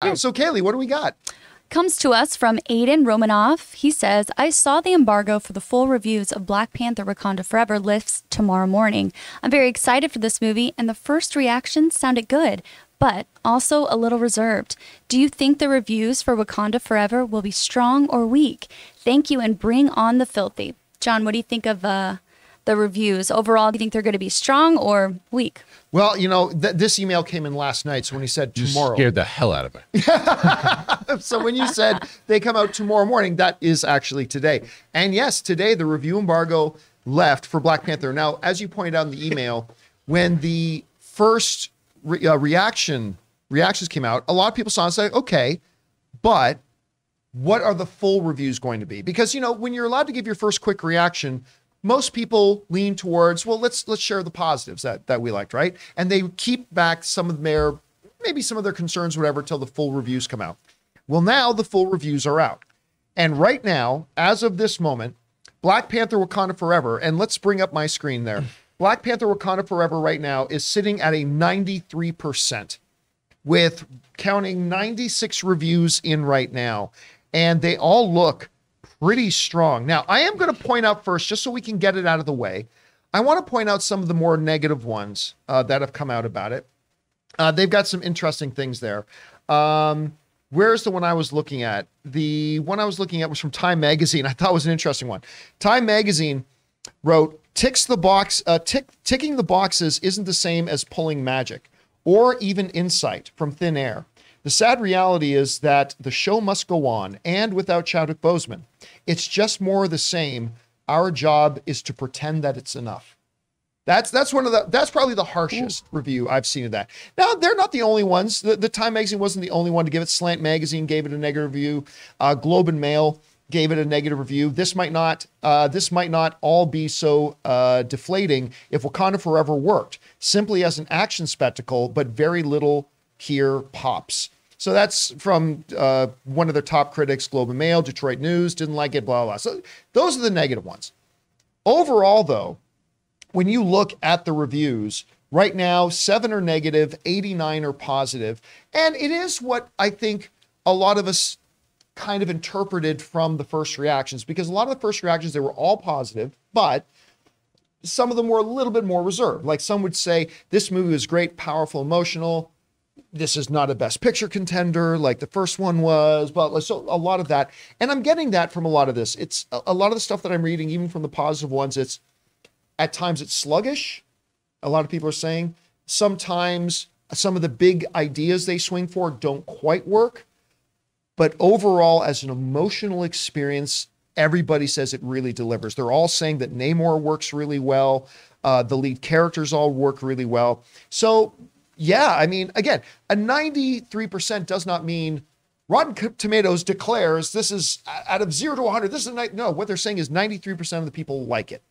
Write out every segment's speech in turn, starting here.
So Kaylee, what do we got? Comes to us from Aiden Romanov. He says, I saw the embargo for the full reviews of Black Panther Wakanda Forever lifts tomorrow morning. I'm very excited for this movie, and the first reactions sounded good, but also a little reserved. Do you think the reviews for Wakanda Forever will be strong or weak? Thank you, and bring on the filthy. John, what do you think of the reviews? Overall, do you think they're going to be strong or weak? Well, you know, this email came in last night, so when he said tomorrow. You scared the hell out of me. So when you said they come out tomorrow morning, that is actually today. And yes, today the review embargo left for Black Panther. Now, as you pointed out in the email, when the first reactions came out, a lot of people saw it and said, okay, but what are the full reviews going to be? Because, you know, when you're allowed to give your first quick reaction, most people lean towards, well, let's share the positives that we liked, right? And they keep back some of maybe some of their concerns, whatever, till the full reviews come out. Well, now the full reviews are out. And right now, as of this moment, Black Panther Wakanda Forever, and let's bring up my screen there. Black Panther Wakanda Forever right now is sitting at a 93%, with counting 96 reviews in right now. And they all look pretty strong. Now, I am going to point out first, just so we can get it out of the way, I want to point out some of the more negative ones that have come out about it. They've got some interesting things there. Where's the one I was looking at? The one I was looking at was from Time Magazine. I thought it was an interesting one. Time Magazine wrote, ticking the boxes isn't the same as pulling magic or even insight from thin air. The sad reality is that the show must go on, and without Chadwick Boseman, it's just more of the same. Our job is to pretend that it's enough. That's probably the harshest review I've seen of that. Now, they're not the only ones. The Time Magazine wasn't the only one to give it. Slant Magazine gave it a negative review. Globe and Mail gave it a negative review. This might not all be so deflating if Wakanda Forever worked simply as an action spectacle, but very little here pops. So that's from one of their top critics, Globe and Mail. Detroit News didn't like it, blah, blah, blah. So those are the negative ones. Overall, though, when you look at the reviews, right now, 7 are negative, 89 are positive. And it is what I think a lot of us kind of interpreted from the first reactions, because a lot of the first reactions, they were all positive, but some of them were a little bit more reserved. Like some would say, this movie was great, powerful, emotional. This is not a best picture contender like the first one was, but so a lot of that. And I'm getting that from a lot of this. It's a lot of the stuff that I'm reading, even from the positive ones, it's at times it's sluggish. A lot of people are saying sometimes some of the big ideas they swing for don't quite work, but overall as an emotional experience, everybody says it really delivers. They're all saying that Namor works really well. The lead characters all work really well. So yeah, I mean, again, a 93% does not mean Rotten Tomatoes declares this is out of 0 to 100. This is no, what they're saying is 93% of the people like it,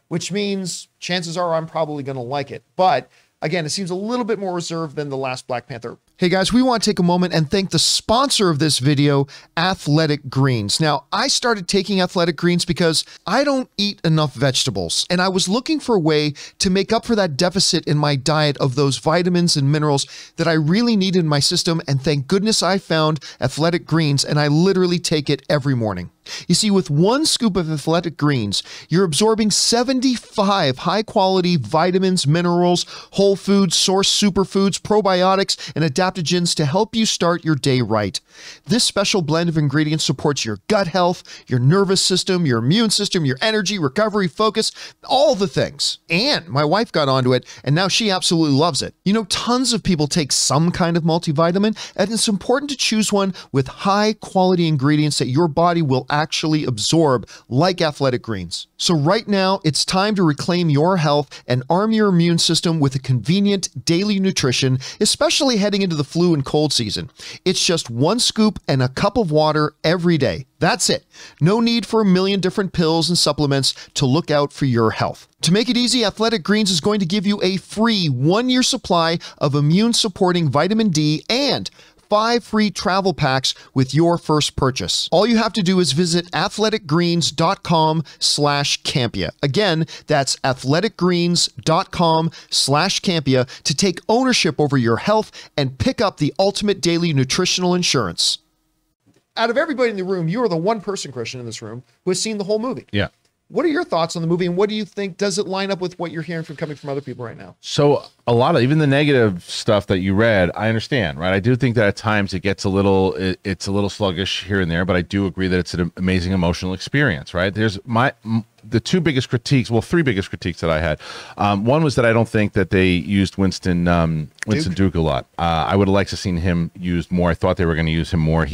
which means chances are I'm probably going to like it. But again, it seems a little bit more reserved than the last Black Panther. Hey guys, we want to take a moment and thank the sponsor of this video, Athletic Greens. Now, I started taking Athletic Greens because I don't eat enough vegetables, and I was looking for a way to make up for that deficit in my diet of those vitamins and minerals that I really needed in my system, and thank goodness I found Athletic Greens, and I literally take it every morning. You see, with 1 scoop of Athletic Greens, you're absorbing 75 high-quality vitamins, minerals, whole foods, source superfoods, probiotics, and adaptogens to help you start your day right. This special blend of ingredients supports your gut health, your nervous system, your immune system, your energy, recovery, focus, all the things. And my wife got onto it, and now she absolutely loves it. You know, tons of people take some kind of multivitamin, and it's important to choose one with high-quality ingredients that your body will actually absorb, like Athletic Greens. So right now, it's time to reclaim your health and arm your immune system with a convenient daily nutrition, especially heading into the flu and cold season. It's just 1 scoop and a cup of water every day. That's it. No need for a million different pills and supplements to look out for your health. To make it easy, Athletic Greens is going to give you a free 1-year supply of immune-supporting vitamin D and 5 free travel packs with your first purchase. All you have to do is visit athleticgreens.com/Campea. Again, that's athleticgreens.com/Campea to take ownership over your health and pick up the ultimate daily nutritional insurance. Out of everybody in the room, you are the one person, Christian, in this room who has seen the whole movie. Yeah. What are your thoughts on the movie, and what do you think? Does it line up with what you're hearing from coming from other people right now? So a lot of even the negative stuff that you read, I understand, right? I do think that at times it gets it's a little sluggish here and there, but I do agree that it's an amazing emotional experience, right? There's the three biggest critiques that I had. One was that I don't think that they used Winston Duke a lot. I would have liked to have seen him used more. I thought they were going to use him more.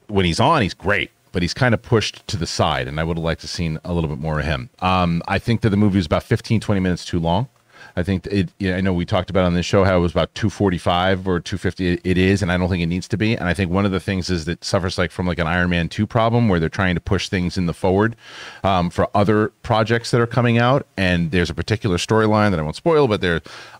When he's on, he's great, but he's kind of pushed to the side, and I would have liked to have seen a little bit more of him. I think that the movie was about 15, 20 minutes too long. I think I know we talked about on this show how it was about 245 or 250. It is, and I don't think it needs to be. And I think one of the things is that it suffers from an Iron Man 2 problem where they're trying to push things in the forward for other projects that are coming out. And there's a particular storyline that I won't spoil, but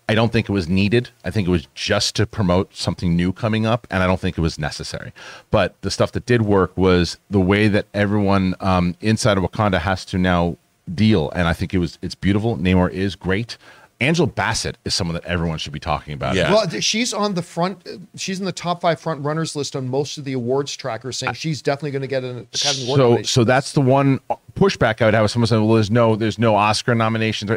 I don't think it was needed. I think it was just to promote something new coming up, and I don't think it was necessary. But the stuff that did work was the way that everyone inside of Wakanda has to now deal, and I think it's beautiful. Namor is great. Angela Bassett is someone that everyone should be talking about. Yeah. Well, she's on the front. She's in the top 5 front runners list on most of the awards trackers, saying she's definitely going to get an Academy Award nomination. So that's the one pushback I would have. With someone saying, "Well, there's no Oscar nominations."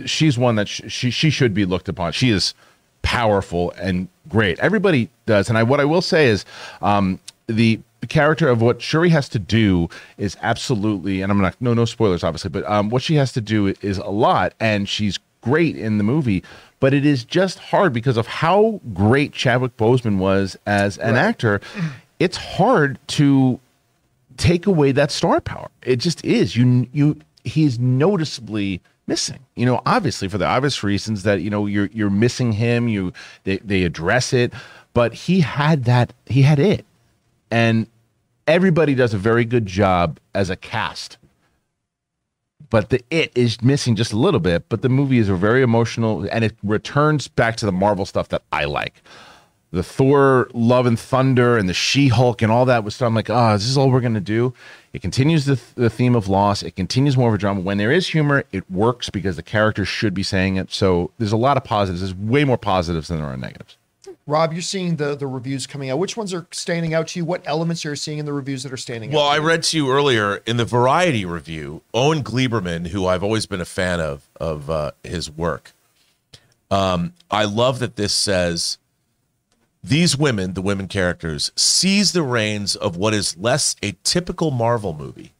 She's one that she should be looked upon. She is powerful and great. Everybody does, and what I will say is the character of what Shuri has to do is absolutely, and I'm not no spoilers obviously, but what she has to do is a lot, and she's great in the movie, but it is just hard because of how great Chadwick Boseman was as an actor. It's hard to take away that star power. It just is. He's noticeably missing. Obviously for the obvious reasons that you're missing him. They address it, but he had it, and everybody does a very good job as a cast. But it is missing just a little bit. But the movie is very emotional, and it returns back to the Marvel stuff that I like. The Thor, Love and Thunder, and the She-Hulk, and all that was stuff. I'm like, this is all we're going to do. It continues the theme of loss. It continues more of a drama. When there is humor, it works because the characters should be saying it. So there's a lot of positives. There's way more positives than there are negatives. Rob, you're seeing the reviews coming out. Which ones are standing out to you? What elements are you seeing in the reviews that are standing out? Well, I read to you earlier in the Variety review, Owen Gleiberman, who I've always been a fan of his work. I love that this says, these women, the women characters, seize the reins of what is less a typical Marvel movie,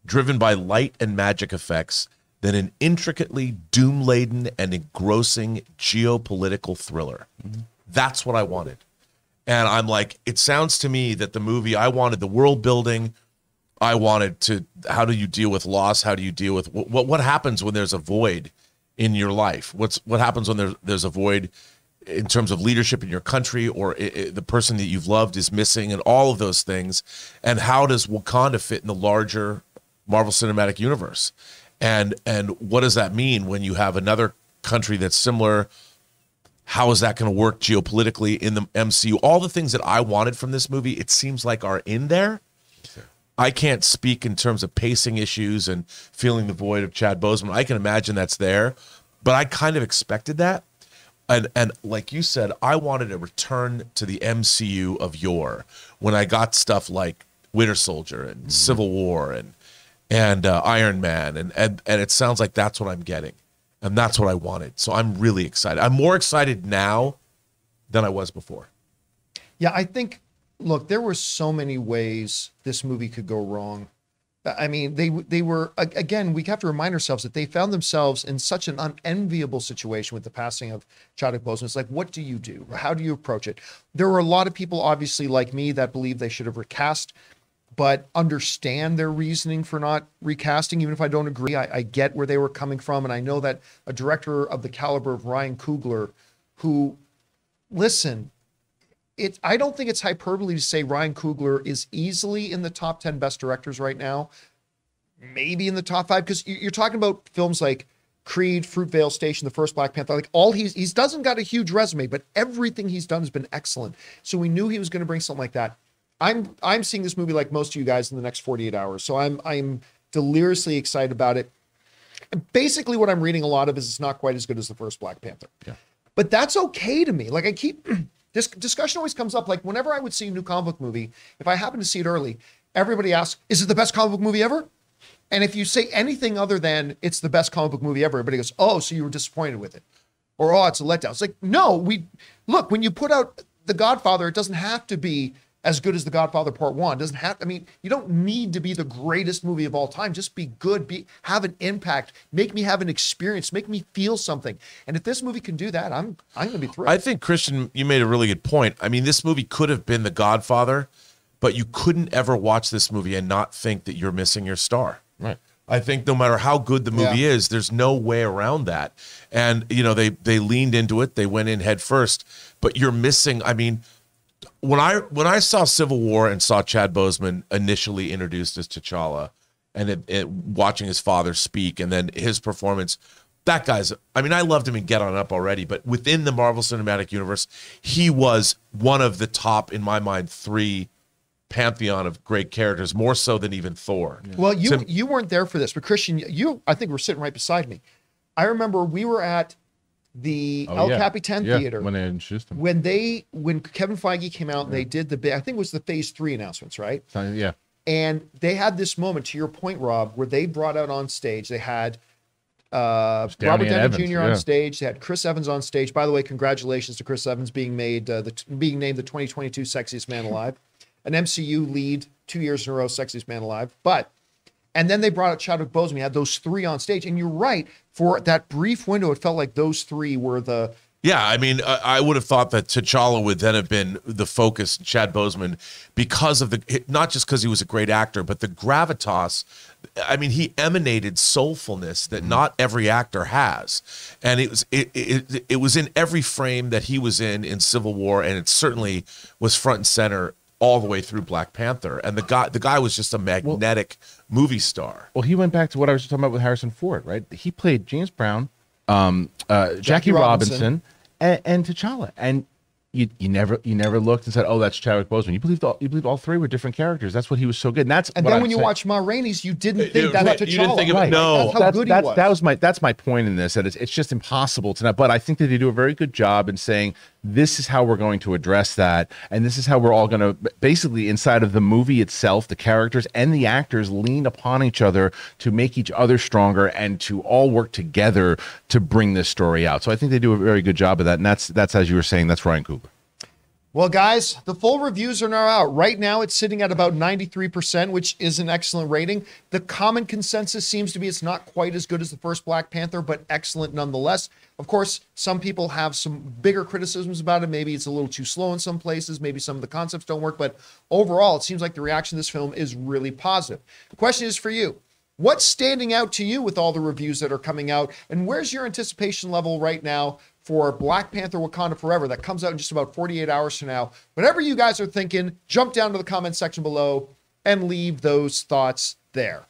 driven by light and magic effects, than an intricately doom-laden and engrossing geopolitical thriller. Mm-hmm. That's what I wanted. And I'm like, it sounds to me that the movie, I wanted the world building. I wanted to, how do you deal with loss? How do you deal with, what happens when there's a void in your life? What happens when there's a void in terms of leadership in your country, or the person that you've loved is missing, and all of those things? And how does Wakanda fit in the larger Marvel Cinematic Universe? And what does that mean when you have another country that's similar? How is that going to work geopolitically in the MCU? All the things that I wanted from this movie, it seems like are in there. Sure. I can't speak in terms of pacing issues and feeling the void of Chad Boseman. I can imagine that's there, but I kind of expected that. And like you said, I wanted a return to the MCU of yore, when I got stuff like Winter Soldier and Civil War and Iron Man, and it sounds like that's what I'm getting. And that's what I wanted. So I'm really excited. I'm more excited now than I was before. Yeah, I think, look, there were so many ways this movie could go wrong. I mean, they were, again, we have to remind ourselves that they found themselves in such an unenviable situation with the passing of Chadwick Boseman. It's like, what do you do? How do you approach it? There were a lot of people, obviously, like me, that believe they should have recast, but understand their reasoning for not recasting. Even if I don't agree, I get where they were coming from. And I know that a director of the caliber of Ryan Coogler, who, listen, I don't think it's hyperbole to say Ryan Coogler is easily in the top 10 best directors right now, maybe in the top 5, because you're talking about films like Creed, Fruitvale Station, the first Black Panther. Like all he's doesn't got a huge resume, but everything he's done has been excellent. So we knew he was going to bring something like that. I'm seeing this movie like most of you guys in the next 48 hours. So I'm deliriously excited about it. And basically what I'm reading a lot of is it's not quite as good as the first Black Panther. Yeah. But that's okay to me. Like I keep this discussion always comes up. Like whenever I would see a new comic book movie, if I happen to see it early, everybody asks, is it the best comic book movie ever? And if you say anything other than it's the best comic book movie ever, everybody goes, oh, so you were disappointed with it. Or, oh, it's a letdown. It's like, no, look, when you put out The Godfather, it doesn't have to be as good as The Godfather Part 1. It doesn't have, I mean, you don't need to be the greatest movie of all time. Just be good, have an impact, make me have an experience, make me feel something. And if this movie can do that, I'm going to be thrilled. I think, Christian, you made a really good point. I mean, this movie could have been The Godfather, but you couldn't ever watch this movie and not think that you're missing your star. Right. I think no matter how good the movie is, there's no way around that. And, you know, they leaned into it. They went in head first. But you're missing, I mean, when I saw Civil War and saw Chad Boseman initially introduced as T'Challa and watching his father speak and then his performance, that guy's, I mean, I loved him in Get On Up already, but within the Marvel Cinematic Universe, he was one of the top, in my mind, 3 pantheon of great characters, more so than even Thor. Yeah. Well, you weren't there for this, but Christian, you I think were sitting right beside me. I remember we were at the El Capitan Theater when they introduced him. When Kevin Feige came out and they did I think it was the Phase 3 announcements, right? Yeah. And they had this moment, to your point, Rob, where they brought out on stage. They had Robert Downey Jr. on stage. They had Chris Evans on stage. By the way, congratulations to Chris Evans being named the 2022 Sexiest Man Alive. An MCU lead 2 years in a row, Sexiest Man Alive. And then they brought out Chadwick Boseman. We had those 3 on stage. And you're right, for that brief window, it felt like those 3 were the... Yeah, I mean, I would have thought that T'Challa would then have been the focus, Chad Boseman, because of not just because he was a great actor, but the gravitas. I mean, he emanated soulfulness that not every actor has. And it was in every frame that he was in Civil War, and it certainly was front and center all the way through Black Panther. And the guy was just a magnetic movie star. Well, he went back to what I was talking about with Harrison Ford, right? He played James Brown, Jackie Robinson, and T'Challa. And you never looked and said, "Oh, that's Chadwick Boseman." You believed all 3 were different characters. That's what he was so good. And then when you watch Ma Rainey's, you didn't think that's T'Challa. You didn't think of it. No, that's how good he was. That's my point in this. That it's just impossible to not. But I think that they do a very good job in saying this is how we're going to address that, and this is how we're all going to basically inside of the movie itself, the characters and the actors lean upon each other to make each other stronger and to all work together to bring this story out. So I think they do a very good job of that, and that's as you were saying, that's Ryan Coogler. Well, guys, the full reviews are now out. Right now, it's sitting at about 93%, which is an excellent rating. The common consensus seems to be it's not quite as good as the first Black Panther, but excellent nonetheless. Of course, some people have some bigger criticisms about it. Maybe it's a little too slow in some places. Maybe some of the concepts don't work. But overall, it seems like the reaction to this film is really positive. The question is for you. What's standing out to you with all the reviews that are coming out? And where's your anticipation level right now for Black Panther Wakanda Forever that comes out in just about 48 hours from now? Whatever you guys are thinking, jump down to the comment section below and leave those thoughts there.